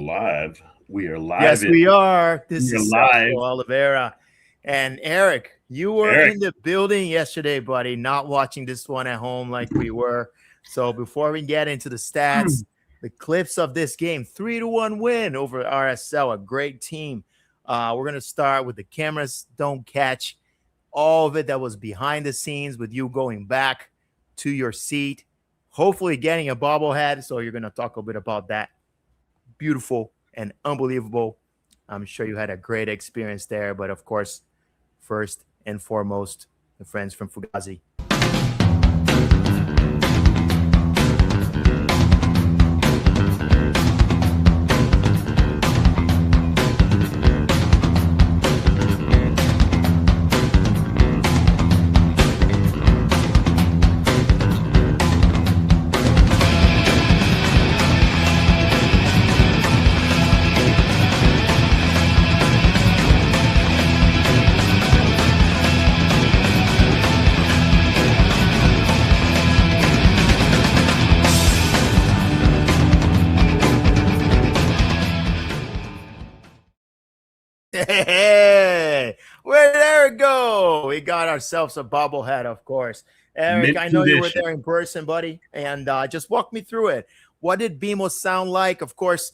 live. We are live. Yes, we are. This We're is live. Celso Oliveira. And Eric, you were in the building yesterday, buddy, not watching this one at home like we were. So before we get into the stats, the clips of this game, 3-1 win over RSL, a great team. We're going to start with the cameras don't catch all of it that was behind the scenes with you going back to your seat, hopefully getting a bobblehead. So you're going to talk a bit about that. Beautiful and unbelievable. I'm sure you had a great experience there. But of course, first and foremost, the friends from Fugazi. Hey, where'd Eric go? We got ourselves a bobblehead, of course. Eric, I know you were there in person, buddy, and just walk me through it. What did BMO sound like? Of course,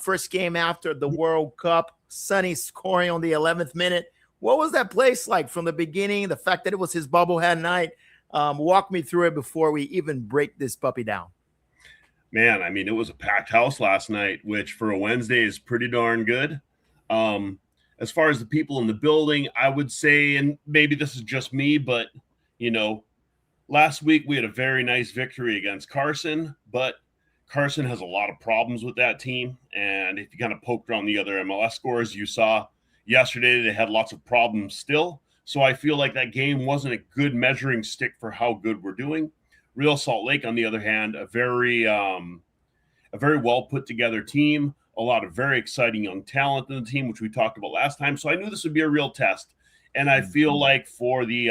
first game after the World Cup, Sonny scoring on the 11th minute. What was that place like from the beginning? The fact that it was his bobblehead night. Walk me through it before we even break this puppy down. Man, I mean, it was a packed house last night, which for a Wednesday is pretty darn good. As far as the people in the building, I would say, and maybe this is just me, but, you know, last week we had a very nice victory against Carson, but Carson has a lot of problems with that team. And if you kind of poked around the other MLS scores, you saw yesterday they had lots of problems still. So I feel like that game wasn't a good measuring stick for how good we're doing. Real Salt Lake, on the other hand, a very well put together team. A lot of very exciting young talent in the team, which we talked about last time. So I knew this would be a real test. And I feel like for the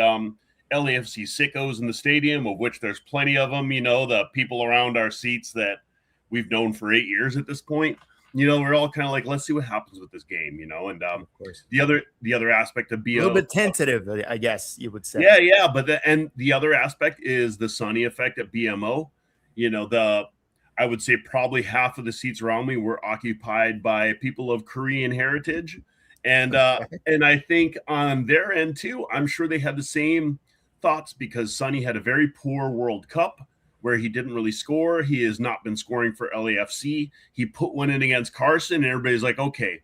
LAFC sickos in the stadium, of which there's plenty of them, you know, the people around our seats that we've known for 8 years at this point, you know, we're all kind of like, let's see what happens with this game, you know. And of course, the other aspect of being a little bit tentative, I guess you would say. Yeah. But the other aspect is the Sonny effect at BMO. You know, I would say probably half of the seats around me were occupied by people of Korean heritage. And I think on their end too, I'm sure they had the same thoughts because Sonny had a very poor World Cup where he didn't really score. He has not been scoring for LAFC. He put one in against Carson and everybody's like, okay,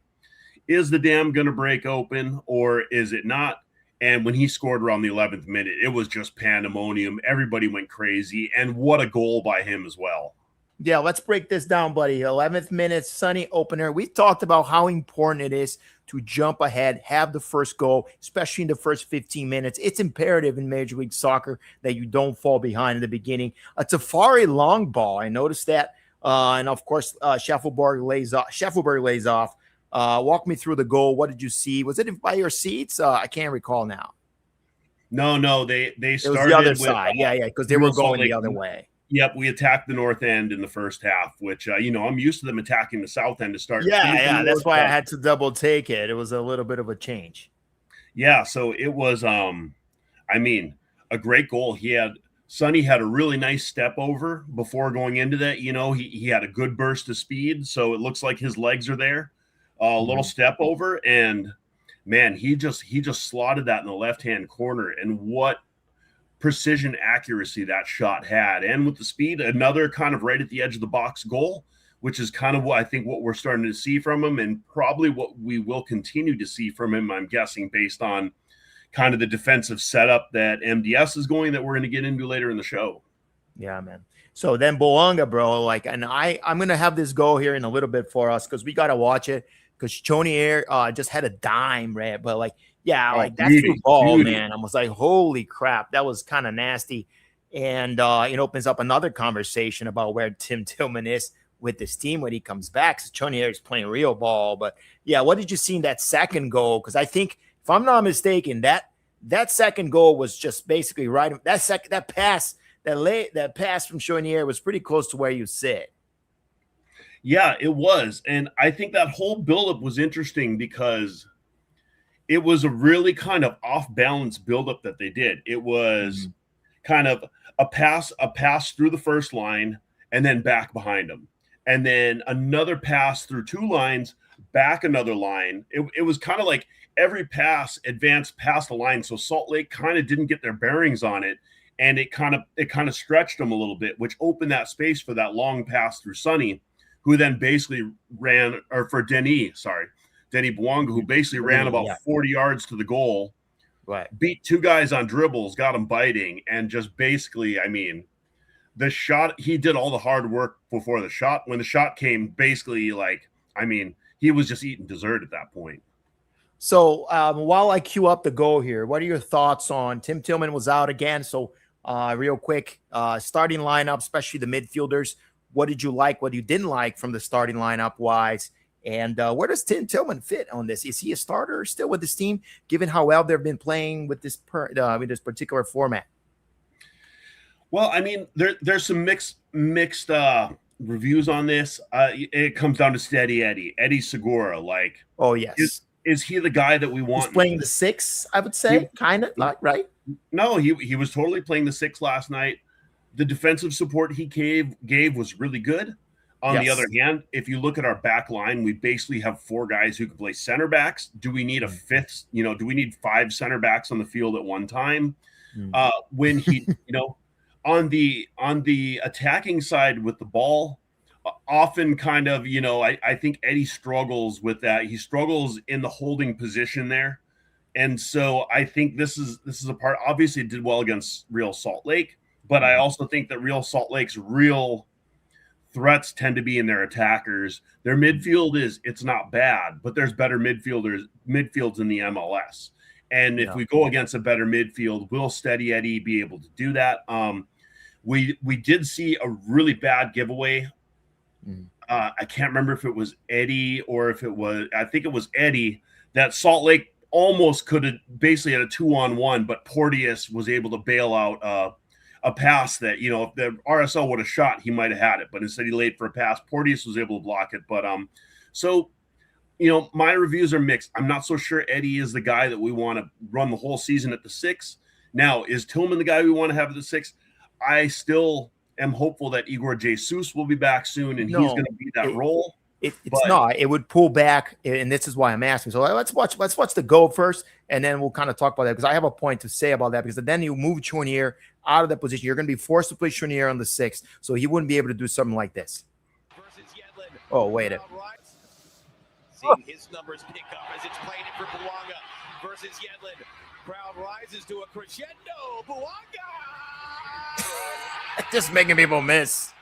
is the dam going to break open or is it not? And when he scored around the 11th minute, it was just pandemonium. Everybody went crazy. And what a goal by him as well. Yeah, let's break this down, buddy. 11th minute, Sonny opener. We've talked about how important it is to jump ahead, have the first goal, especially in the first 15 minutes. It's imperative in Major League Soccer that you don't fall behind in the beginning. A Tafari long ball, I noticed that. And, of course, Schaffelberg lays off. Walk me through the goal. What did you see? Was it by your seats? I can't recall now. No, they started it was the other side. Yeah, because they were going the other way. Yep, we attacked the north end in the first half, which, you know, I'm used to them attacking the south end to start. Yeah, that's why I had to double take it. It was a little bit of a change. Yeah, so it was, I mean, a great goal. Sonny had a really nice step over before going into that. You know, he had a good burst of speed, so it looks like his legs are there. A little step over, and, man, he just slotted that in the left-hand corner, and what precision accuracy that shot had. And with the speed, another kind of right at the edge of the box goal, which is kind of what we're starting to see from him and probably what we will continue to see from him, I'm guessing, based on kind of the defensive setup that MDS is going that we're going to get into later in the show. Yeah, man. So then Boanga, bro, and I'm going to have this go here in a little bit for us because we got to watch it because Chonier just had a dime, right? But that's the ball, man. I was like, holy crap, that was kind of nasty. And it opens up another conversation about where Tim Tillman is with this team when he comes back. So Chonier is playing real ball. But, yeah, what did you see in that second goal? Because I think, if I'm not mistaken, that second goal was just basically right. That pass from Chonier was pretty close to where you sit. Yeah, it was. And I think that whole buildup was interesting because it was a really kind of off balance buildup that they did. It was kind of a pass through the first line and then back behind them. And then another pass through two lines, back another line. It was kind of like every pass advanced past the line. So Salt Lake kind of didn't get their bearings on it. And it kind of stretched them a little bit, which opened that space for that long pass through Sonny, who then basically ran, or for Denis Bouanga, who basically ran about 40 yards to the goal, right? Beat two guys on dribbles, got them biting, and just basically, I mean, the shot, he did all the hard work before the shot. When the shot came, basically, like, I mean, he was just eating dessert at that point. So while I queue up the goal here, what are your thoughts on Tim Tillman was out again? So real quick, starting lineup, especially the midfielders. What did you like? What you didn't like from the starting lineup wise? And where does Tim Tillman fit on this? Is he a starter still with this team, given how well they've been playing with this this particular format? Well, I mean, there's some mixed reviews on this. It comes down to Steady Eddie Segura. Like, oh yes, is he the guy that we want? He's playing the six, I would say, kind of like, right? No, he was totally playing the six last night. The defensive support he gave was really good. On the other hand, if you look at our back line, we basically have four guys who can play center backs. Do we need a fifth? Do we need five center backs on the field at one time? When he, on the attacking side with the ball, often kind of, I think Eddie struggles with that. He struggles in the holding position there. And so I think this is a part, obviously it did well against Real Salt Lake, but I also think that Real Salt Lake's real threats tend to be in their attackers. Their midfield it's not bad, but there's better midfields in the MLS. And if we go against a better midfield, will Steady Eddie be able to do that? We did see a really bad giveaway. I can't remember if it was Eddie or if it was, I think it was Eddie, that Salt Lake almost could have basically had a 2-on-1, but Porteous was able to bail out a pass that, if the RSL would have shot, he might have had it, but instead he laid for a pass. Porteous was able to block it. But so, my reviews are mixed. I'm not so sure Eddie is the guy that we want to run the whole season at the six. Now, is Tillman the guy we want to have at the six? I still am hopeful that Igor Jesus will be back soon, and he's going to be that role. It's not. It would pull back, and this is why I'm asking. So let's watch the goal first, and then we'll kind of talk about that, because I have a point to say about that, because then you move Chounier out of that position. You're going to be forced to play Chounier on the sixth, so he wouldn't be able to do something like this. Oh, wait a minute. Seeing his numbers pick up as it's played in for Bouanga versus Yedlin. Crowd rises to a crescendo. Bouanga! Just making people miss.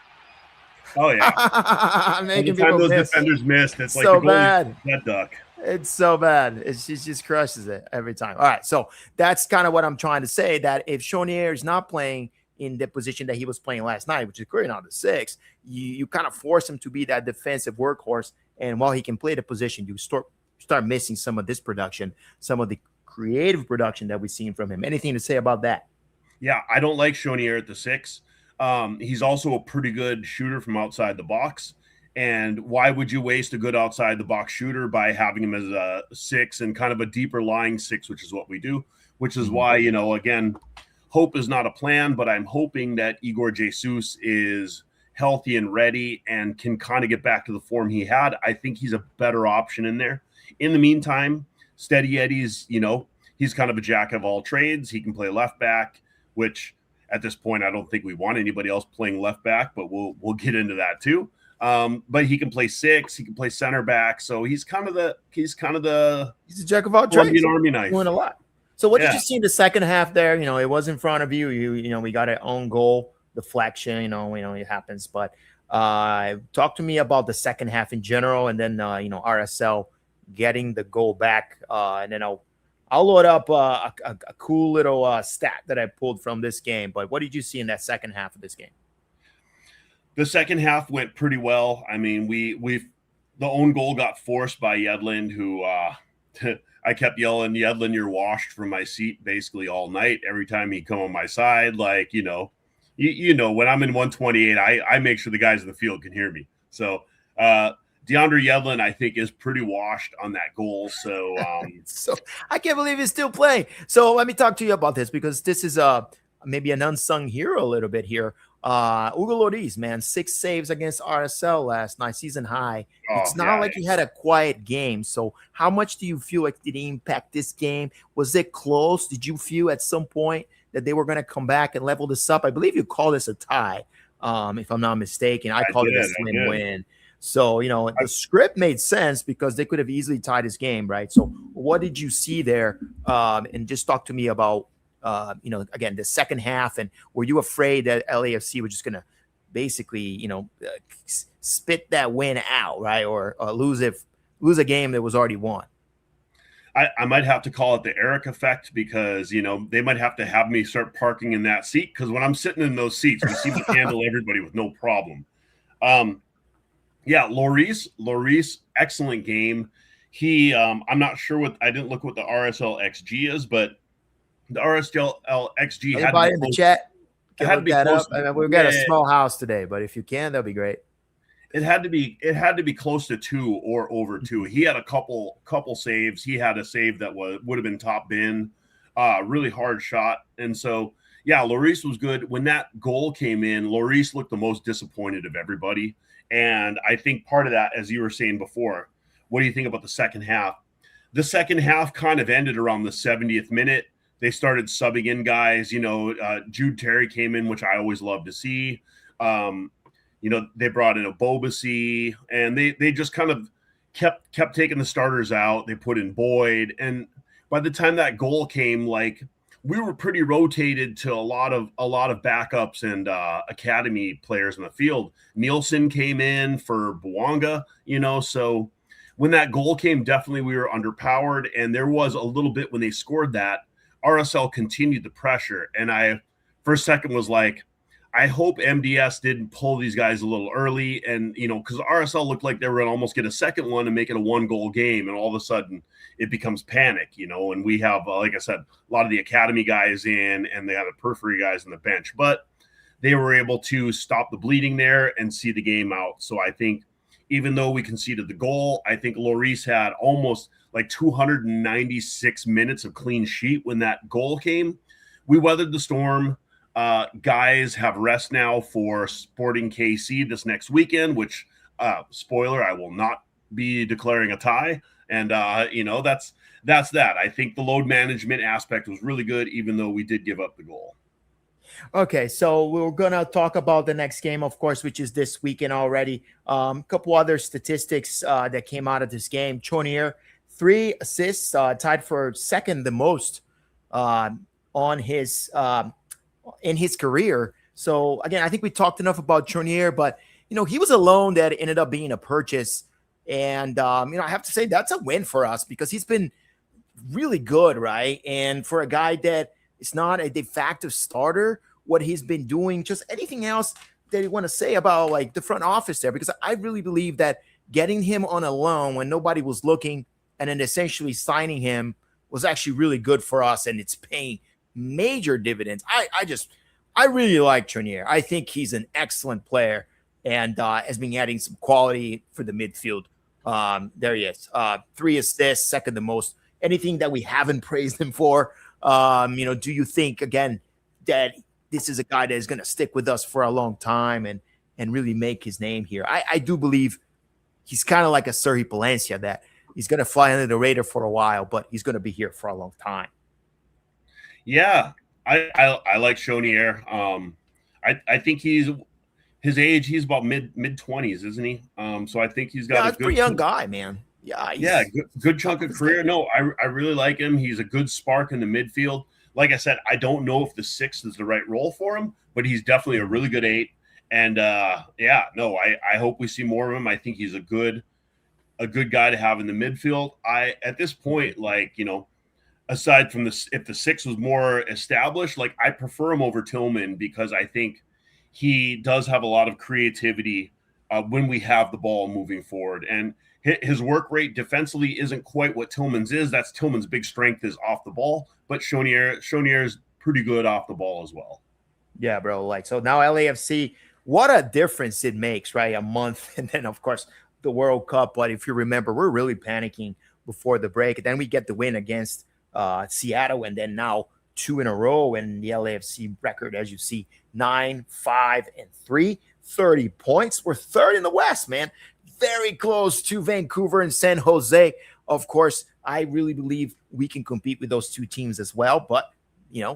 Oh yeah, making people those miss. Defenders missed. It's like so the bad. Dead duck. It's so bad. She just crushes it every time. All right, so that's kind of what I'm trying to say. That if Chounier is not playing in the position that he was playing last night, which is clearly not the six, you kind of force him to be that defensive workhorse. And while he can play the position, you start missing some of this production, some of the creative production that we've seen from him. Anything to say about that? Yeah, I don't like Chounier at the six. He's also a pretty good shooter from outside the box. And why would you waste a good outside the box shooter by having him as a six and kind of a deeper lying six, which is what we do, which is why, again, hope is not a plan, but I'm hoping that Igor Jesus is healthy and ready and can kind of get back to the form he had. I think he's a better option in there. In the meantime, Steady Eddie's, he's kind of a jack of all trades. He can play left back, which at this point, I don't think we want anybody else playing left back, but we'll get into that too. But he can play six, he can play center back. So he's a jack of all trades. Army knife. Doing a lot. So what did you see in the second half there? It was in front of you. We got our own goal deflection, it happens. But talk to me about the second half in general, and then RSL getting the goal back. And then I'll load up a cool little stat that I pulled from this game. But what did you see in that second half of this game? The second half went pretty well. I mean, the own goal got forced by Yedlin, who I kept yelling, "Yedlin, you're washed," from my seat basically all night. Every time he'd come on my side, like, when I'm in 128, I make sure the guys in the field can hear me. So DeAndre Yedlin, I think, is pretty washed on that goal. So, so I can't believe he's still playing. So let me talk to you about this, because this is maybe an unsung hero a little bit here. Hugo Lloris, man, 6 saves against RSL last night, season high. It's not like he had a quiet game. So how much do you feel like did he impact this game? Was it close? Did you feel at some point that they were going to come back and level this up? I believe you call this a tie, if I'm not mistaken. I called it a slim win. So, the script made sense because they could have easily tied this game, right? So what did you see there? And just talk to me about, again, the second half. And were you afraid that LAFC was just going to basically, spit that win out, right? Or lose a game that was already won? I might have to call it the Eric effect, because, they might have to have me start parking in that seat, because when I'm sitting in those seats, we seem to handle everybody with no problem. Yeah, Lloris, excellent game. He, I'm not sure I didn't look what the RSL XG is, but the RSL XG had to be in the chat. Had to be close. I mean, we've got a small house today, but if you can, that'll be great. It had to be close to 2 or over 2. He had a couple saves. He had a save that would have been top bin, really hard shot. And so, yeah, Lloris was good. When that goal came in, Lloris looked the most disappointed of everybody. And I think part of that, as you were saying before, what do you think about the second half? The second half kind of ended around the 70th minute. They started subbing in guys. Jude Terry came in, which I always love to see. They brought in a Bobasi, and they just kind of kept taking the starters out. They put in Boyd, and by the time that goal came, like, we were pretty rotated to a lot of backups and academy players in the field. Nielsen came in for Bouanga, so when that goal came, definitely we were underpowered. And there was a little bit when they scored that, RSL continued the pressure. And I, for a second, was like, I hope MDS didn't pull these guys a little early. And, because RSL looked like they were going to almost get a second one and make it a 1-goal game. And all of a sudden it becomes panic, and we have, like I said, a lot of the academy guys in, and they have the periphery guys on the bench, but they were able to stop the bleeding there and see the game out. So I think even though we conceded the goal, I think Lloris had almost like 296 minutes of clean sheet when that goal came. We weathered the storm. Guys have rest now for Sporting KC this next weekend, which, spoiler, I will not be declaring a tie. And, that's that. I think the load management aspect was really good, even though we did give up the goal. Okay, so we're going to talk about the next game, of course, which is this weekend already. A couple other statistics that came out of this game. Chonier, 3 assists, tied for second the most on his in his career. So, again, I think we talked enough about Chonier, but, he was a loan that ended up being a purchase. And, I have to say that's a win for us because he's been really good, right? And for a guy that is not a de facto starter, what he's been doing, just anything else that you want to say about like the front office there, because I really believe that getting him on a loan when nobody was looking and then essentially signing him was actually really good for us, and it's paying major dividends. I really like Chonier. I think he's an excellent player and has been adding some quality for the midfield. There he is. 3 assists, second the most. Anything that we haven't praised him for? Do you think, again, that this is a guy that is going to stick with us for a long time and really make his name here? I do believe he's kind of like a Sergi Palencia, that he's going to fly under the radar for a while, but he's going to be here for a long time. Yeah, I like Chonier. I think his age, he's about mid-20s, isn't he? So I think he's got a pretty young guy, man. Yeah, good chunk of career. No, I really like him. He's a good spark in the midfield. Like I said, I don't know if the 6 is the right role for him, but he's definitely a really good 8. And I hope we see more of him. I think he's a good guy to have in the midfield. At this point, aside from this, if the 6 was more established, I prefer him over Tillman because I think he does have a lot of creativity when we have the ball moving forward. And his work rate defensively isn't quite what Tillman's is. That's Tillman's big strength, is off the ball. But Chonier is pretty good off the ball as well. Yeah, bro. So now LAFC, what a difference it makes, right? A month, and then, of course, the World Cup. But if you remember, we're really panicking before the break. And then we get the win against Seattle, and then now 2 in a row. And the LAFC record, as you see, 9-5-3, 30 points. We're third in the West, man. Very close to Vancouver and San Jose. Of course, I really believe we can compete with those two teams as well. But,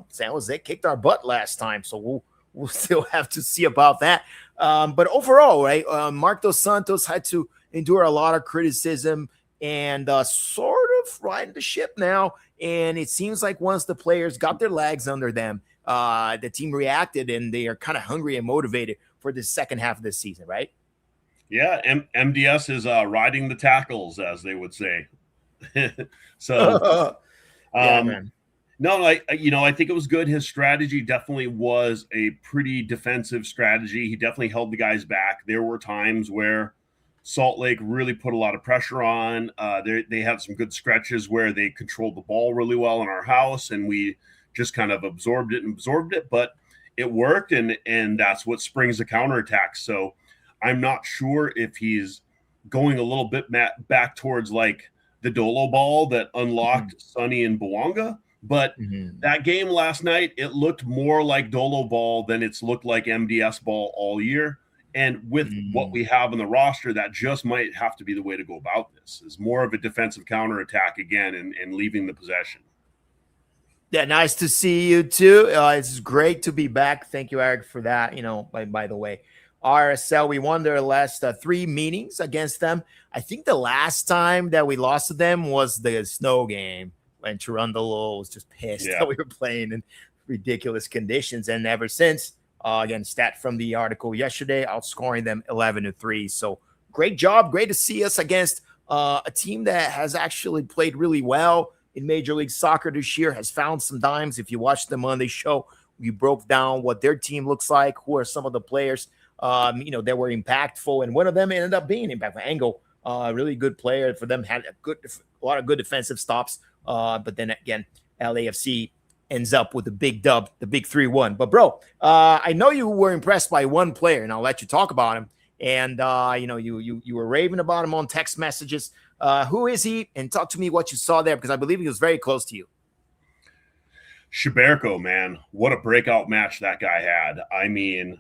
San Jose kicked our butt last time, so we'll still have to see about that. But overall, right, Marc Dos Santos had to endure a lot of criticism and sort of riding the ship now. And it seems like once the players got their legs under them, the team reacted, and they are kind of hungry and motivated for the second half of this season, right? Yeah, MDS is riding the tackles, as they would say. So, man. No, I think it was good. His strategy definitely was a pretty defensive strategy. He definitely held the guys back. There were times where Salt Lake really put a lot of pressure on. They had some good stretches where they controlled the ball really well in our house, and we just kind of absorbed it. But it worked, and that's what springs the counterattack. So I'm not sure if he's going a little bit back towards like the Dolo ball that unlocked Sonny and Bouanga. But that game last night, it looked more like Dolo ball than it's looked like MDS ball all year. And with what we have in the roster, that just might have to be the way to go about this, is more of a defensive counterattack again and leaving the possession. Yeah, nice to see you too. It's great to be back. Thank you, Eric, for that. By the way, RSL, we won their last 3 meetings against them. I think the last time that we lost to them was the snow game when Cherundolo was just pissed that we were playing in ridiculous conditions. And ever since, again, stat from the article yesterday, outscoring them 11-3. So great job. Great to see us against a team that has actually played really well in Major League Soccer this year, has found some dimes. If you watch the Monday show, we broke down what their team looks like, who are some of the players, that were impactful. And one of them ended up being impactful. Angle, really good player for them, had a lot of good defensive stops. But then again, LAFC ends up with the big dub, the big 3-1. But bro, I know you were impressed by one player, and I'll let you talk about him. And you were raving about him on text messages. Who is he? And talk to me what you saw there, because I believe he was very close to you. Shiberko, man, what a breakout match that guy had. I mean,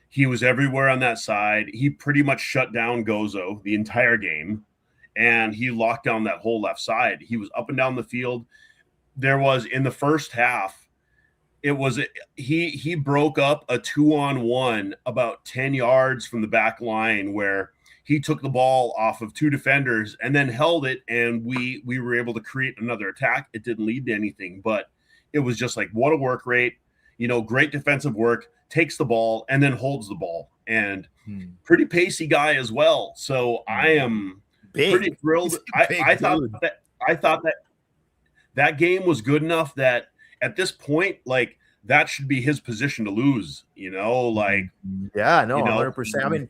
he was everywhere on that side. He pretty much shut down Gozo the entire game, and he locked down that whole left side. He was up and down the field. There was, in the first half, he broke up a 2-on-1 about 10 yards from the back line, where he took the ball off of 2 defenders and then held it, and we were able to create another attack. It didn't lead to anything, but it was just like, what a work rate, great defensive work, takes the ball and then holds the ball, and pretty pacey guy as well. So I am pretty thrilled. I thought that game was good enough that at this point, like, that should be his position to lose, like. Yeah, no, 100%. I mean,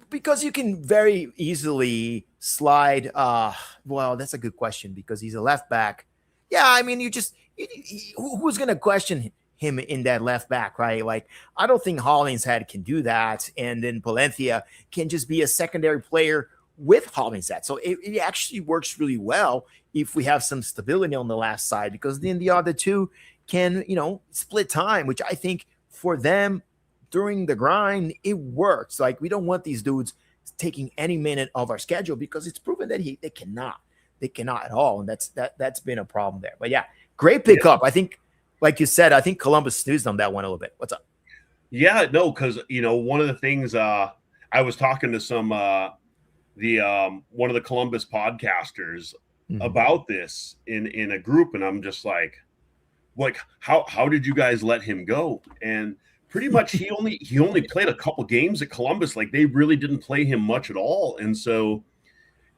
because you can very easily slide. Well, that's a good question, because he's a left back. Yeah, I mean, who's going to question him in that left back, right? Like, I don't think Hollingshead can do that. And then Palencia can just be a secondary player with Hollingshead. So it actually works really well if we have some stability on the left side, because then the other two can, split time, which I think for them during the grind, it works. Like, we don't want these dudes taking any minute of our schedule, because it's proven that they cannot at all. And that's been a problem there. But yeah, great pickup. I think, like you said, I think Columbus snoozed on that one a little bit. What's up? Yeah, no, because, one of the things I was talking to some one of the Columbus podcasters about this in a group, and I'm just like, how did you guys let him go? And pretty much he only played a couple games at Columbus. Like, they really didn't play him much at all. And so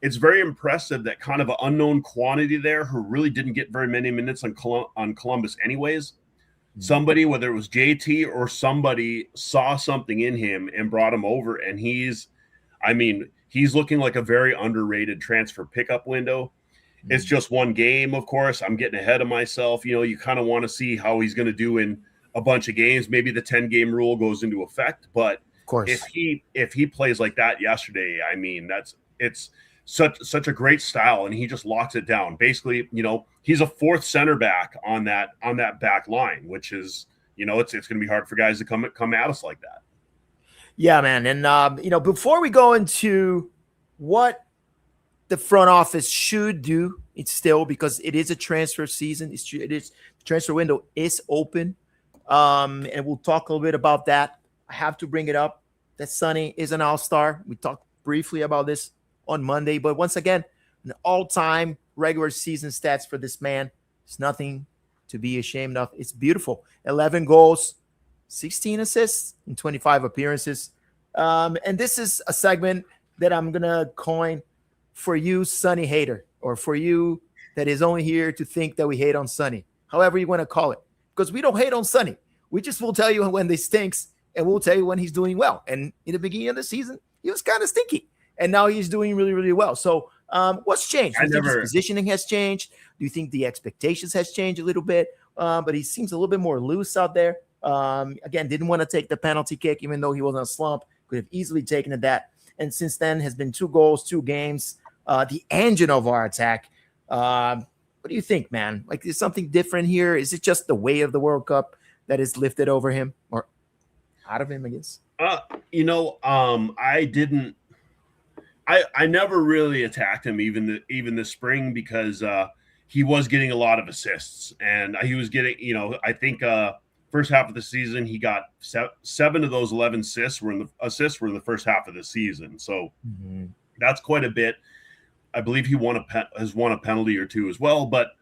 it's very impressive that kind of an unknown quantity there who really didn't get very many minutes on Columbus anyways. Somebody, whether it was JT or somebody, saw something in him and brought him over. And he's looking like a very underrated transfer pickup window. It's just one game, of course. I'm getting ahead of myself. You kind of want to see how he's going to do in a bunch of games. Maybe the 10-game rule goes into effect, but course. If he plays like that yesterday, I mean, it's such a great style, and he just locks it down. Basically, he's a fourth center back on that back line, which is, it's going to be hard for guys to come at us like that. Yeah, man. And before we go into what the front office should do, it's still, because it is a transfer season. It is the transfer window is open. And we'll talk a little bit about that. I have to bring it up that Sonny is an all-star. We talked briefly about this on Monday, but once again, an all-time regular season stats for this man. It's nothing to be ashamed of. It's beautiful. 11 goals, 16 assists in 25 appearances. And this is a segment that I'm going to coin for you, Sonny hater, or for you that is only here to think that we hate on Sonny, however you want to call it, because we don't hate on Sonny. We just will tell you when they stinks, and we'll tell you when he's doing well. And in the beginning of the season, he was kind of stinky, and now he's doing really, really well. So what's changed? Do you think his positioning has changed? Do you think the expectations has changed a little bit? But he seems a little bit more loose out there. Again, didn't want to take the penalty kick, even though he was on a slump. Could have easily taken it that. And since then has been 2 goals, 2 games. The engine of our attack. What do you think, man? Like, is something different here? Is it just the weight of the World Cup that is lifted over him or out of him, I guess? I never really attacked him even this spring, because he was getting a lot of assists, and he was getting, I think first half of the season he got 7 of those 11 assists were in the first half of the season. So that's quite a bit. I believe he has won a penalty or 2 as well, but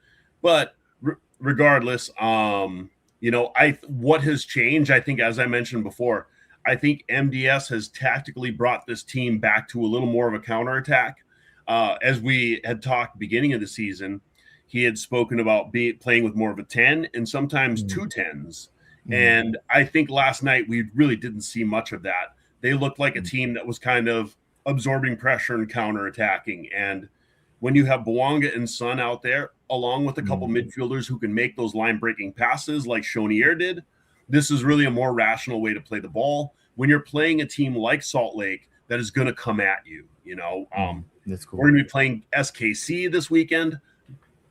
regardless, what has changed, I think, as I mentioned before, I think MDS has tactically brought this team back to a little more of a counterattack. As we had talked beginning of the season, he had spoken about playing with more of a 10 and sometimes 2 10s. And I think last night we really didn't see much of that. They looked like a team that was kind of absorbing pressure and counterattacking. And when you have Bouanga and Son out there, along with a couple midfielders who can make those line-breaking passes like Chonier did, this is really a more rational way to play the ball when you're playing a team like Salt Lake that is going to come at you. That's cool. We're going to be playing SKC this weekend.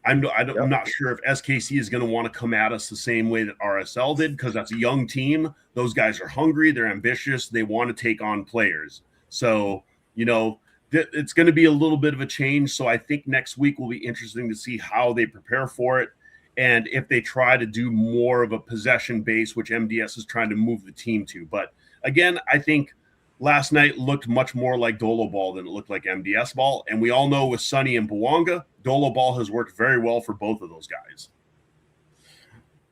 I'm not sure if SKC is going to want to come at us the same way that RSL did, because that's a young team. Those guys are hungry. They're ambitious. They want to take on players. So, it's going to be a little bit of a change. So I think next week will be interesting to see how they prepare for it, and if they try to do more of a possession base, which MDS is trying to move the team to. But again, I think last night looked much more like Dolo ball than it looked like MDS ball. And we all know with Sonny and Bouanga, Dolo ball has worked very well for both of those guys.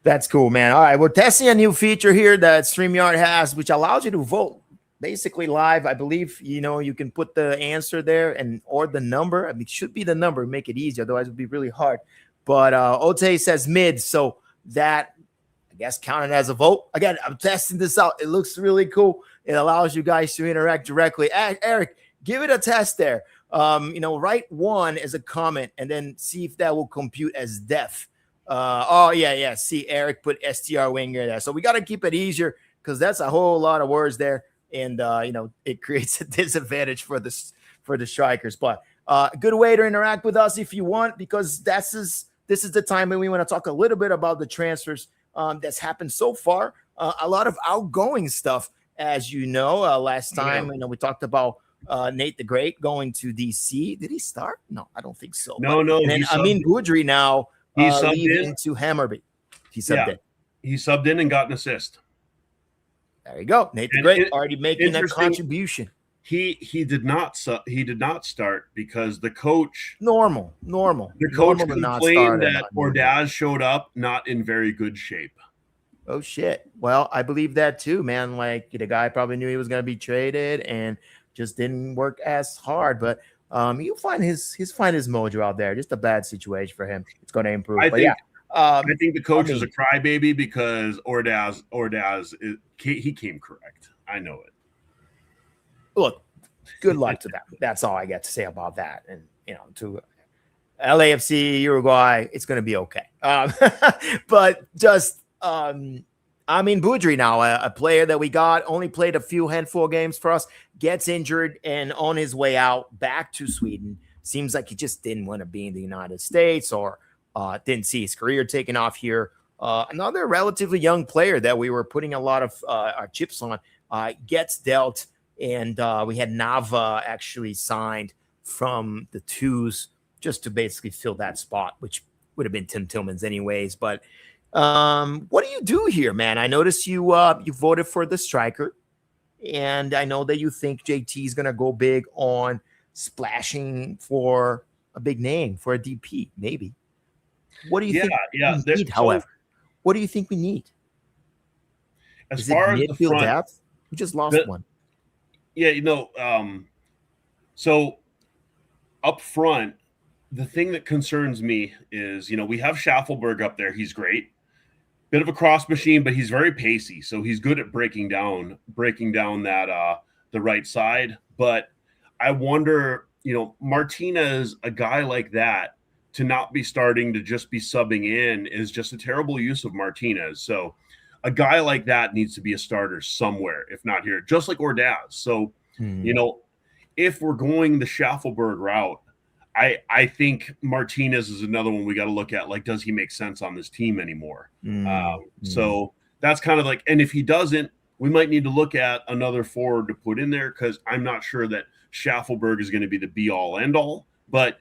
That's cool, man. All right, we're testing a new feature here that StreamYard has, which allows you to vote basically live. I believe, you can put the answer there or the number. I mean, it should be the number, make it easy. Otherwise, it would be really hard. But Ote says mid, so that, I guess, counted as a vote. Again, I'm testing this out. It looks really cool. It allows you guys to interact directly. Eric, give it a test there. Write 1 as a comment and then see if that will compute as def. Yeah. See, Eric put STR winger there. So we got to keep it easier, because that's a whole lot of words there. And, it creates a disadvantage for the strikers. But good way to interact with us if you want, because this is the time when we want to talk a little bit about the transfers that's happened so far. A lot of outgoing stuff, as you know. Last time, we talked about Nate the Great going to DC. Did he start? No, I don't think so. No. And then Amin Boudry now leaving to Hammarby. He subbed in. He subbed in and got an assist. There you go. Nate the Great already making that contribution. He did not start because the coach normal. The coach complained that Ordaz showed up not in very good shape. Oh shit. Well, I believe that too, man. Like, the guy probably knew he was going to be traded and just didn't work as hard. But he'll find his mojo out there. Just a bad situation for him. It's going to improve. I think the coach is a crybaby because Ordaz he came correct. I know it. Look, good luck to them. That's all I got to say about that. And to LAFC, Uruguay, it's going to be okay. But just I mean, Boudry now, a player that we got, only played a few handful of games for us, gets injured and on his way out back to Sweden. Seems like he just didn't want to be in the United States or didn't see his career taking off here. Another relatively young player that we were putting a lot of our chips on gets dealt, and we had Nava actually signed from the twos just to basically fill that spot, which would have been Tim Tillman's anyways. But what do you do here, man? I noticed you voted for the striker, and I know that you think JT is gonna go big on splashing for a big name for a DP, maybe. What do you think we need, however? What do you think we need? As far as midfield the front, depth, we just lost one. Yeah, so up front, the thing that concerns me is, we have Schaffelberg up there. He's great. Bit of a cross machine, but he's very pacey. So he's good at breaking down that the right side. But I wonder, Martinez, a guy like that, to not be starting to just be subbing in is just a terrible use of Martinez. So a guy like that needs to be a starter somewhere, if not here, just like Ordaz. So, if we're going the Schaffelberg route, I think Martinez is another one we got to look at. Like, does he make sense on this team anymore? So that's kind of like, and if he doesn't, we might need to look at another forward to put in there, because I'm not sure that Schaffelberg is going to be the be all end all. But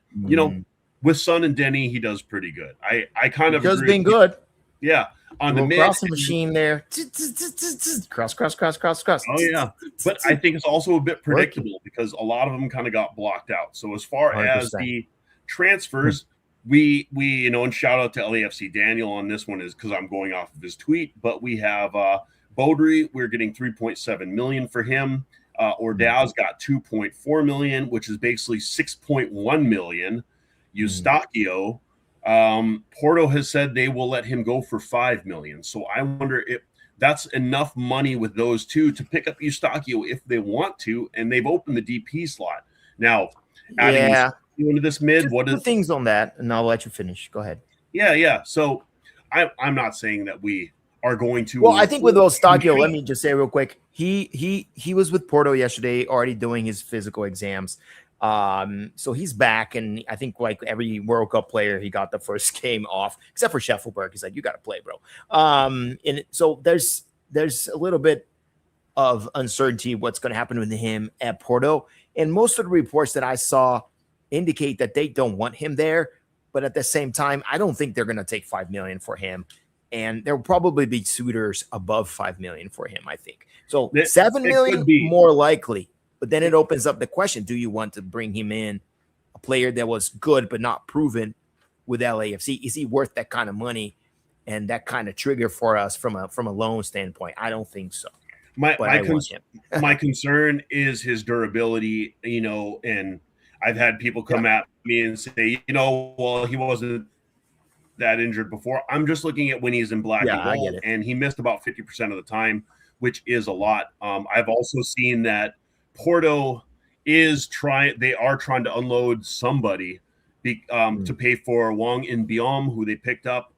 with Son and Denny, he does pretty good. I kind of does been good. Yeah. On the mid crossing machine there. Cross. Oh yeah. But I think it's also a bit predictable because a lot of them kind of got blocked out. So as far 100%. as the transfers, we and shout out to LAFC Daniel on this one is because I'm going off of his tweet, but we have Baudry, we're getting 3.7 million for him. Ordaz got 2.4 million, which is basically 6.1 million. Eustachio, Porto has said they will let him go for 5 million. So I wonder if that's enough money with those two to pick up Eustachio if they want to, and they've opened the DP slot. Now, adding into this mid, just what is things on that, and I'll let you finish. Go ahead. Yeah. So I'm not saying that we are going to. Well, I think with Eustachio, let me just say real quick, he was with Porto yesterday, already doing his physical exams. So he's back, and I think like every World Cup player, he got the first game off, except for Schaffelberg. He's like, you got to play, bro. And so there's a little bit of uncertainty what's going to happen with him at Porto, and most of the reports that I saw indicate that they don't want him there. But at the same time, I don't think they're going to take 5 million for him, and there will probably be suitors above 5 million for him. I think so. 7 million more likely. But then it opens up the question, do you want to bring him in, a player that was good but not proven with LAFC? Is he worth that kind of money and that kind of trigger for us from a loan standpoint? I don't think so. My concern is his durability, and I've had people come at me and say, well, he wasn't that injured before. I'm just looking at when he's in black and gold, and he missed about 50% of the time, which is a lot. I've also seen that Porto they are trying to unload somebody to pay for Wang In Biom, who they picked up.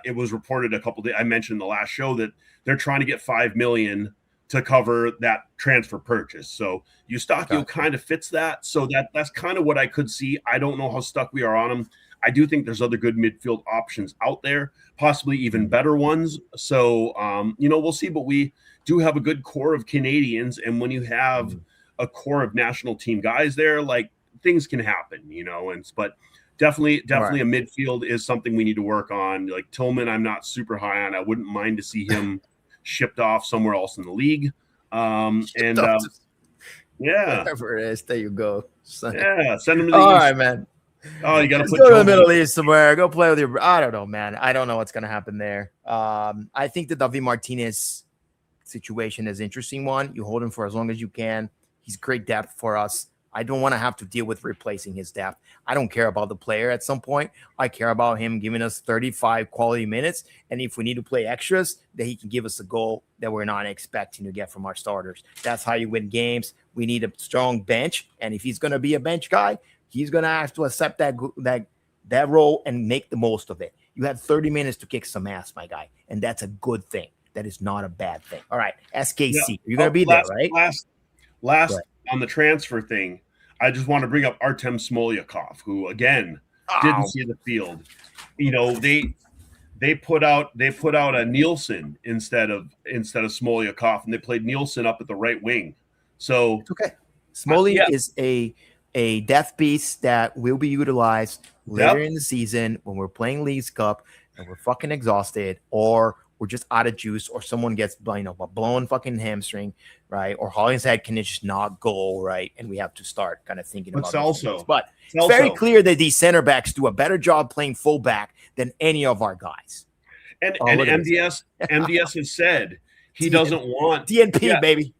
It was reported a couple days, I mentioned in the last show, that they're trying to get 5 million to cover that transfer purchase. So Eustachio kind of fits that. So that's kind of what I could see. I don't know how stuck we are on him. I do think there's other good midfield options out there, possibly even better ones. So, we'll see, but we do have a good core of Canadians. And when you have a core of national team guys there, like, things can happen, but definitely a midfield is something we need to work on. Like Tillman, I'm not super high on. I wouldn't mind to see him shipped off somewhere else in the league. Whatever it is, there you go. Send him to the All right, man. Oh, you got to go to the Middle East somewhere. Go play with your. I don't know, man. I don't know what's going to happen there. I think the David Martinez situation is an interesting one. You hold him for as long as you can. He's great depth for us. I don't want to have to deal with replacing his depth. I don't care about the player at some point. I care about him giving us 35 quality minutes. And if we need to play extras, that he can give us a goal that we're not expecting to get from our starters. That's how you win games. We need a strong bench. And if he's going to be a bench guy, he's going to have to accept that role and make the most of it. You had 30 minutes to kick some ass, my guy. And that's a good thing. that is not a bad thing. All right, SKC, Yeah. you're going to be there, right? Last on the transfer thing, I just want to bring up Artem Smolyakov, who again didn't see the field. You know, they put out a Nielsen instead of Smolyakov, and they played Nielsen up at the right wing. So it's okay. Smoley is a death piece that will be utilized later in the season when we're playing Leagues Cup and we're fucking exhausted, or we're just out of juice, or someone gets a blown fucking hamstring, right? Or Hollingshead can just not go, right? And we have to start kind of thinking about Celso. But it's very clear that these center backs do a better job playing fullback than any of our guys. And MDS has said he doesn't want DNP, baby.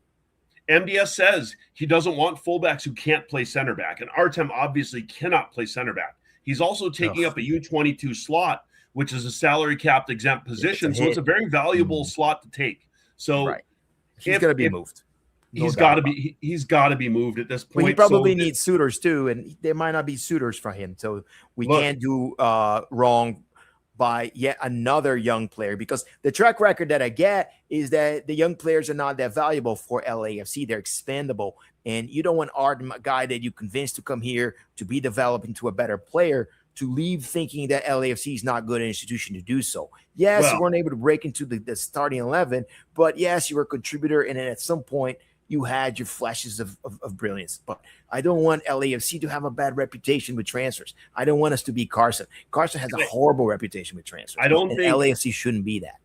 MDS says he doesn't want fullbacks who can't play center back, and Artem obviously cannot play center back. He's also taking up a U22 slot, which is a salary capped exempt position, so it's a very valuable slot to take. So he's going to be moved. He's got to be moved at this point. Well, he probably needs suitors too, and there might not be suitors for him. So we can't do wrong by yet another young player, because the track record that I get is that the young players are not that valuable for LAFC. They're expendable, and you don't want Artem, a guy that you convinced to come here to be developed into a better player, to leave thinking that LAFC is not good an institution to do so. Yes, you weren't able to break into the starting 11, but yes, you were a contributor, and then at some point you had your flashes of brilliance. But I don't want LAFC to have a bad reputation with transfers. I don't want us to be Carson. Carson has a horrible reputation with transfers. I don't think LAFC shouldn't be that.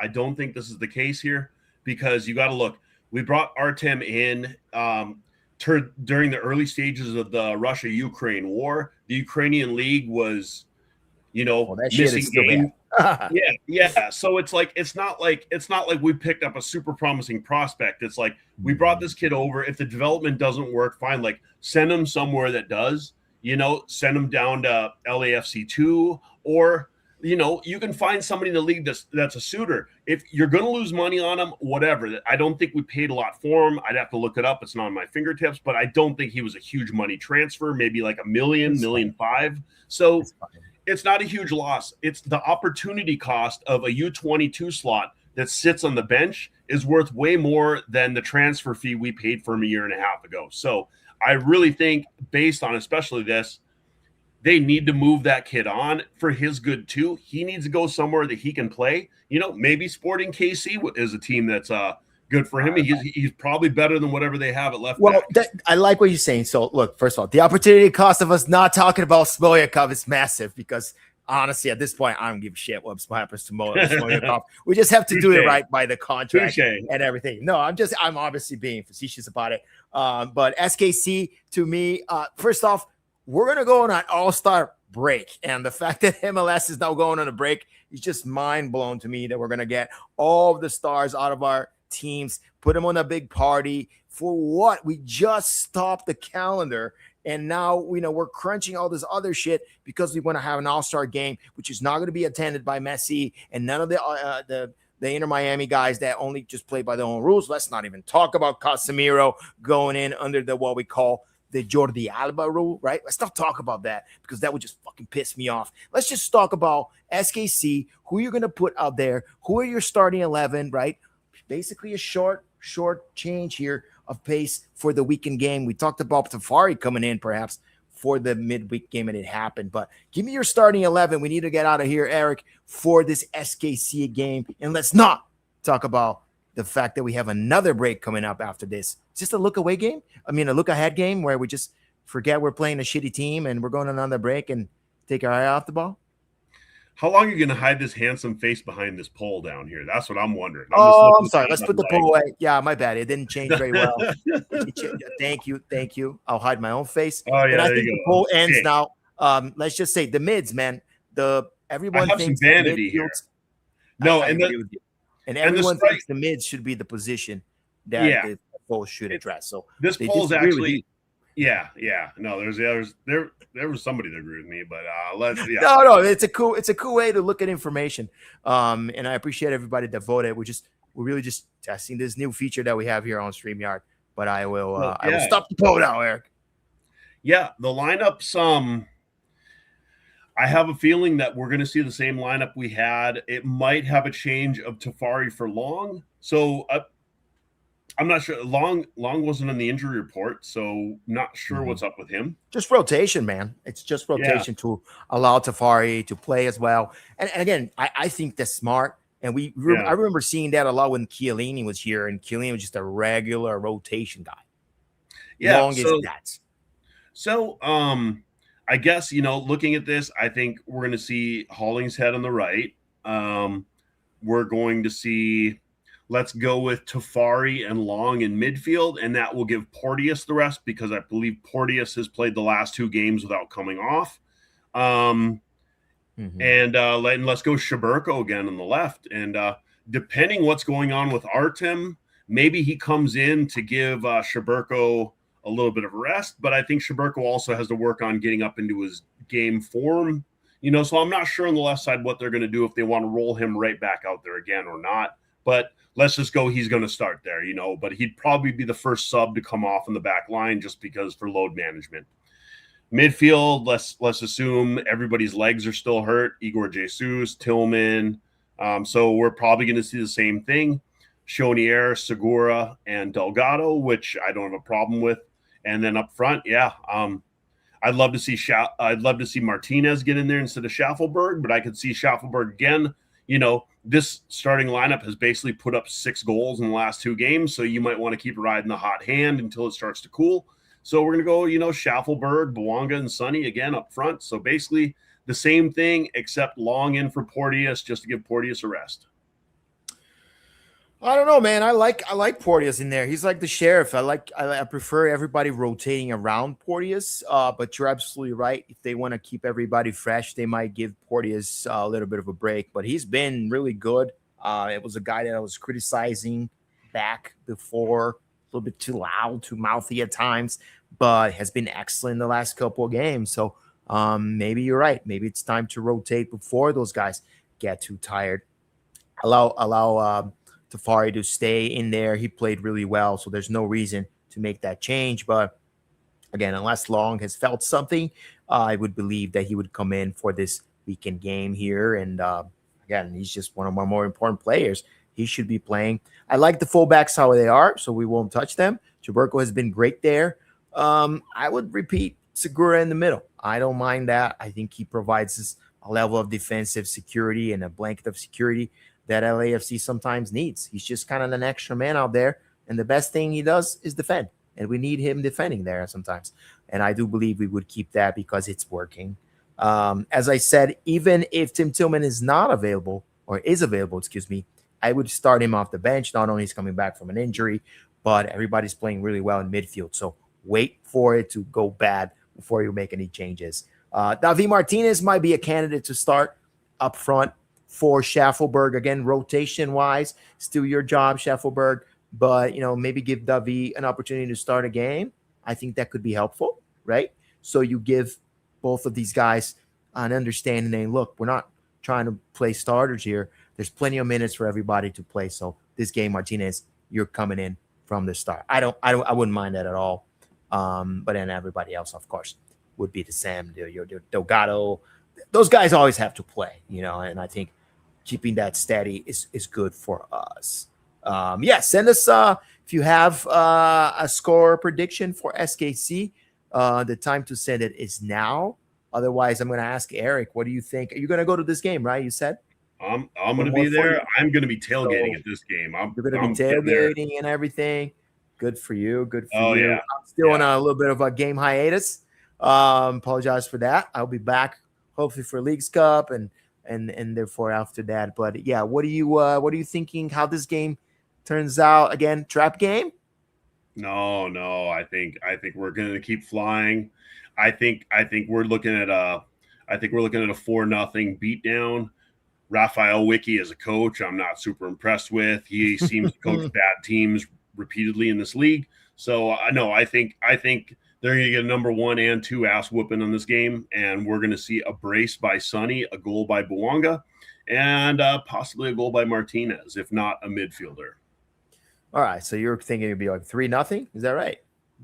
I don't think this is the case here, because you got to look. We brought Artem in during the early stages of the Russia-Ukraine war. The Ukrainian league was, missing game. Yeah. So it's not like we picked up a super promising prospect. It's like we brought this kid over. If the development doesn't work, fine. Like, send him somewhere that does. Send him down to LAFC 2, or you can find somebody in the league that's a suitor. If you're going to lose money on him, whatever. I don't think we paid a lot for him. I'd have to look it up. It's not on my fingertips, but I don't think he was a huge money transfer. Maybe like $1 million, $1.5 million. So it's not a huge loss. It's the opportunity cost of a U22 slot that sits on the bench is worth way more than the transfer fee we paid for him a year and a half ago. So I really think, based on especially this, they need to move that kid on for his good too. He needs to go somewhere that he can play. Maybe Sporting KC is a team that's good for him. He's probably better than whatever they have at left back. I like what you're saying. So look, first of all, the opportunity cost of us not talking about Smolyakov is massive, because honestly, at this point, I don't give a shit what happens to Smolyakov. We just have to do it right by the contract and everything. No, I'm obviously being facetious about it. But SKC, to me, first off, we're going to go on an all-star break. And the fact that MLS is now going on a break is just mind-blown to me, that we're going to get all of the stars out of our teams, put them on a big party. For what? We just stopped the calendar, and now we're crunching all this other shit because we want to have an all-star game, which is not going to be attended by Messi and none of the Inter Miami guys that only just play by their own rules. Let's not even talk about Casemiro going in under what we call the Jordi Alba rule, right? Let's not talk about that, because that would just fucking piss me off. Let's just talk about SKC, who you're going to put out there, who are your starting 11, right? Basically a short change here of pace for the weekend game. We talked about Tafari coming in perhaps for the midweek game, and it happened. But give me your starting 11. We need to get out of here, Eric, for this SKC game. And let's not talk about the fact that we have another break coming up after this. It's just a look-away game. I mean, a look-ahead game where we just forget we're playing a shitty team and we're going on another break and take our eye off the ball. How long are you going to hide this handsome face behind this pole down here? That's what I'm wondering. I'm sorry. Let's put the pole away. Yeah, my bad. It didn't change very well. Thank you. I'll hide my own face. Oh, yeah, and I think the pole ends now. Let's just say the mids, man. Everyone thinks some vanity here. No, and everyone thinks the mids should be the position that the poll should address. So this poll is actually, no, there was somebody that agreed with me, but no, it's a cool way to look at information. And I appreciate everybody that voted. We're really just testing this new feature that we have here on StreamYard. But I will stop the poll now, Eric. Yeah, the lineups. I have a feeling that we're going to see the same lineup we had. It might have a change of Tafari for Long. So I'm not sure. Long wasn't on the injury report, so not sure what's up with him. Just rotation, man. It's just rotation to allow Tafari to play as well. And again, I think that's smart. And I remember seeing that a lot when Chiellini was here, and Chiellini was just a regular rotation guy. Yeah, Long is that. So, I guess, looking at this, I think we're going to see Hollingshead on the right. We're going to see, let's go with Tafari and Long in midfield, and that will give Porteous the rest because I believe Porteous has played the last 2 games without coming off. And let's go Shaberko again on the left. And depending what's going on with Artem, maybe he comes in to give Shaberko a little bit of rest, but I think Shaberko also has to work on getting up into his game form, so I'm not sure on the left side what they're going to do, if they want to roll him right back out there again or not, but let's just go, he's going to start there, but he'd probably be the first sub to come off in the back line just because for load management. Midfield, let's assume everybody's legs are still hurt, Igor Jesus, Tillman, so we're probably going to see the same thing, Chonier, Segura, and Delgado, which I don't have a problem with. And then up front, I'd love to see Martinez get in there instead of Schaffelberg, but I could see Schaffelberg again. This starting lineup has basically put up 6 goals in the last 2 games, so you might want to keep riding the hot hand until it starts to cool. So we're going to go, Schaffelberg, Bouanga, and Sonny again up front. So basically the same thing, except Long in for Porteous just to give Porteous a rest. I don't know, man. I like Porteous in there. He's like the sheriff. I prefer everybody rotating around Porteous. But you're absolutely right. If they want to keep everybody fresh, they might give Porteous a little bit of a break. But he's been really good. It was a guy that I was criticizing back before, a little bit too loud, too mouthy at times, but has been excellent the last couple of games. So maybe you're right. Maybe it's time to rotate before those guys get too tired. Allow Tafari to stay in there. He played really well, so there's no reason to make that change. But again, unless Long has felt something, I would believe that he would come in for this weekend game here. And again, he's just one of my more important players. He should be playing. I like the fullbacks how they are, so we won't touch them. Chaberko has been great there. I would repeat Segura in the middle. I don't mind that. I think he provides us a level of defensive security and a blanket of security that LAFC sometimes needs. He's just kind of an extra man out there, and the best thing he does is defend, and we need him defending there sometimes. And I do believe we would keep that because it's working. As I said, even if Tim Tillman is not available, or is available, I would start him off the bench. Not only is he coming back from an injury, but everybody's playing really well in midfield. So wait for it to go bad before you make any changes. Davi Martinez might be a candidate to start up front for Schaffelberg. Again, rotation-wise, still your job, Schaffelberg. But, maybe give Davi an opportunity to start a game. I think that could be helpful, right? So you give both of these guys an understanding and look, we're not trying to play starters here. There's plenty of minutes for everybody to play. So this game, Martinez, you're coming in from the start. I wouldn't mind that at all. But then everybody else, of course, would be the same. Your Delgado, those guys always have to play, and I think keeping that steady is good for us. Send us if you have a score prediction for SKC. The time to send it is now. Otherwise, I'm going to ask Eric, what do you think? Are you going to go to this game, right? You said? I'm going to be there. I'm going to be tailgating at this game. You're going to be tailgating and everything. Good for you. Good for you. Yeah. I'm still on a little bit of a game hiatus. Apologize for that. I'll be back hopefully for Leagues Cup and therefore after that. But yeah, what are you thinking? How this game turns out? Again, trap game? No. I think we're going to keep flying. I think we're looking at a 4-0 beatdown. Raphael Wicki as a coach, I'm not super impressed with. He seems to coach bad teams repeatedly in this league. So I think they're going to get a number 1 and 2 ass whooping in this game, and we're going to see a brace by Sonny, a goal by Bouanga, and possibly a goal by Martinez, if not a midfielder. All right, so you're thinking it'd be like 3-0? Is that right?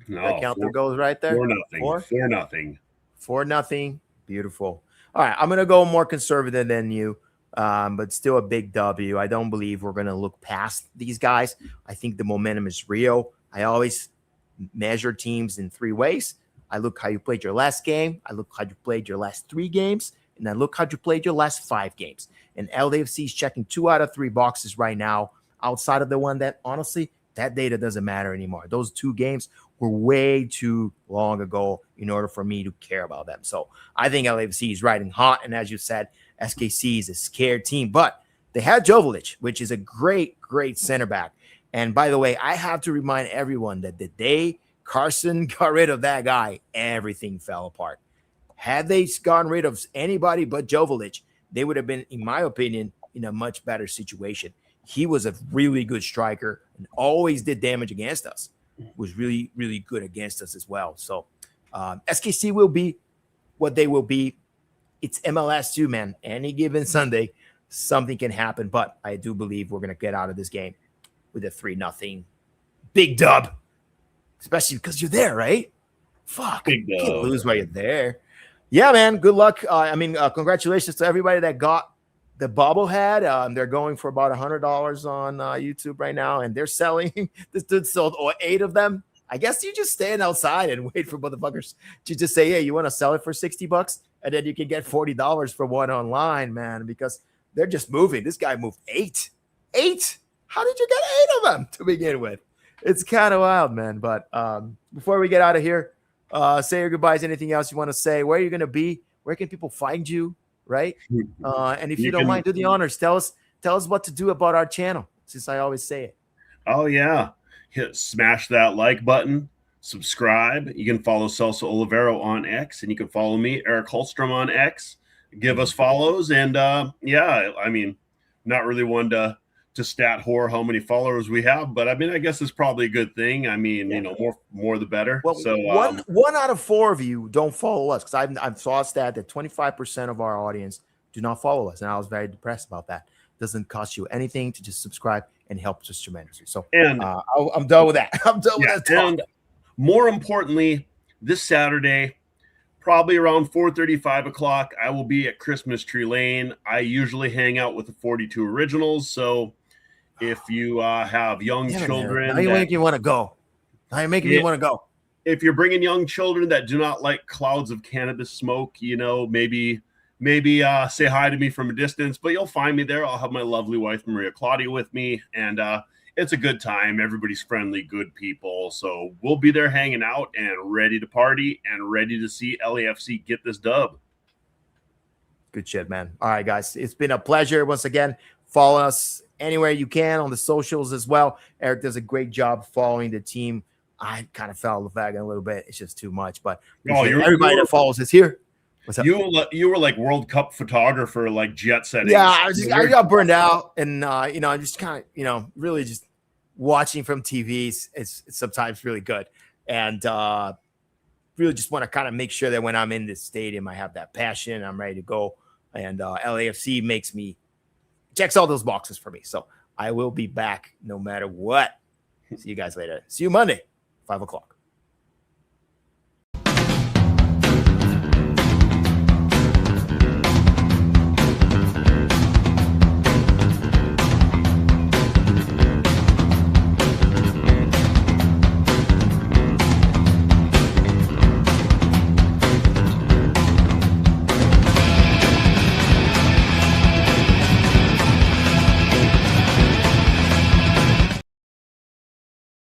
No, that count the goals right there. 4-0. 4-0. 4-0. Beautiful. All right, I'm going to go more conservative than you, but still a big W. I don't believe we're going to look past these guys. I think the momentum is real. I always measure teams in 3 ways. I look how you played your last game. I look how you played your last 3 games. And I look how you played your last 5 games. And LAFC is checking 2 out of 3 boxes right now, outside of the one that, honestly, that data doesn't matter anymore. Those 2 games were way too long ago in order for me to care about them. So I think LAFC is riding hot. And as you said, SKC is a scared team. But they had Joveljic, which is a great, great center back. And by the way, I have to remind everyone that the day Carson got rid of that guy, everything fell apart. Had they gotten rid of anybody but Joveljic, they would have been, in my opinion, in a much better situation. He was a really good striker and always did damage against us. Was really, really good against us as well. So SKC will be what they will be. It's MLS too, man. Any given Sunday, something can happen. But I do believe we're going to get out of this game with a 3-0 big dub. Especially because you're there, right? Fuck. You can't lose while you're there. Yeah, man. Good luck. Congratulations to everybody that got the bobblehead. They're going for about $100 on YouTube right now, and they're selling. This dude sold 8 of them. I guess you just stand outside and wait for motherfuckers to just say, hey, you want to sell it for $60? And then you can get $40 for one online, man, because they're just moving. This guy moved 8. 8? How did you get 8 of them to begin with? It's kind of wild, man. But before we get out of here, say your goodbyes. Anything else you want to say? Where are you going to be? Where can people find you? Right? And if you don't mind, do the honors. Tell us what to do about our channel, since I always say it. Oh, yeah. Smash that like button. Subscribe. You can follow Celso Olivero on X, and you can follow me, Eric Holstrom, on X. Give us follows. And, not really one to stat whore how many followers we have, but I guess it's probably a good thing. More the better. Well, so one out of 4 of you don't follow us, because I saw a stat that 25% of our audience do not follow us, and I was very depressed about that. It doesn't cost you anything to just subscribe and help us tremendously. So I'm done with that. I'm done with that. And more importantly, this Saturday, probably around 4:30, 5 o'clock, I will be at Christmas Tree Lane. I usually hang out with the 42 Originals, so if you have young children, now you're making me want to go. Now you're making me want to go. If you're bringing young children that do not like clouds of cannabis smoke, maybe say hi to me from a distance. But you'll find me there. I'll have my lovely wife Maria Claudia with me, and it's a good time. Everybody's friendly, good people. So we'll be there hanging out and ready to party and ready to see LAFC get this dub. Good shit, man. All right, guys. It's been a pleasure. Once again, follow us anywhere you can on the socials as well. Eric does a great job following the team. I kind of fell off the wagon a little bit. It's just too much. But everybody that follows us here. What's up? You were like World Cup photographer, like jet setting. Yeah, I got burned out, and I'm just kind of really just watching from TVs. It's sometimes really good, and really just want to kind of make sure that when I'm in this stadium, I have that passion. I'm ready to go, and LAFC checks all those boxes for me. So I will be back no matter what. See you guys later. See you Monday, 5 o'clock.